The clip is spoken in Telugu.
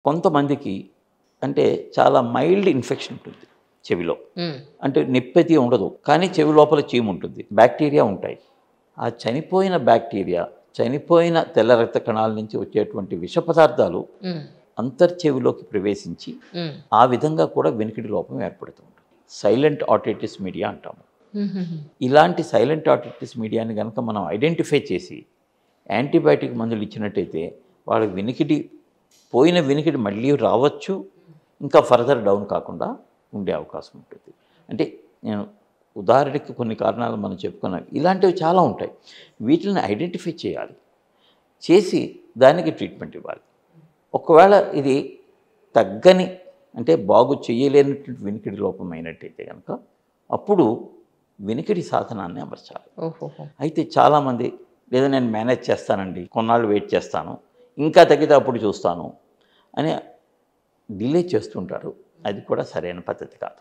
కొంతమందికి అంటే చాలా మైల్డ్ ఇన్ఫెక్షన్ ఉంటుంది చెవిలో. అంటే నొప్పి ఉండదు. కానీ చెవి లోపల చీము ఉంటుంది. బ్యాక్టీరియా ఉంటాయి. ఆ చనిపోయిన బ్యాక్టీరియా, చనిపోయిన తెల్ల రక్త కణాల నుంచి వచ్చేటువంటి విష పదార్థాలు అంతర్చెవిలోకి ప్రవేశించి ఆ విధంగా కూడా వినికిడి లోపం ఏర్పడుతూ ఉంటుంది. సైలెంట్ ఆటిటిస్ మీడియా అంటాము. ఇలాంటి సైలెంట్ ఆటిటిస్ మీడియాని కనుక మనం ఐడెంటిఫై చేసి యాంటీబయాటిక్ మందులు ఇచ్చినట్టయితే వాళ్ళ పోయిన వినికిడి మళ్ళీ రావచ్చు, ఇంకా ఫర్దర్ డౌన్ కాకుండా ఉండే అవకాశం ఉంటుంది. అంటే నేను ఉదాహరణకి కొన్ని కారణాలు మనం చెప్పుకున్నాం. ఇలాంటివి చాలా ఉంటాయి. వీటిని ఐడెంటిఫై చేయాలి, చేసి దానికి ట్రీట్మెంట్ ఇవ్వాలి. ఒకవేళ ఇది తగ్గని అంటే బాగు చేయలేనటువంటి వినికిడి లోపం అయినట్టయితే కనుక అప్పుడు వినికిడి సాధనాన్ని అమర్చాలి. అయితే చాలామంది లేదా నేను మేనేజ్ చేస్తానండి, కొన్నాళ్ళు వెయిట్ చేస్తాను, ఇంకా తగ్గితే అప్పుడు చూస్తాను అని డిలే చేస్తుంటారు. అది కూడా సరైన పద్ధతి కాదు.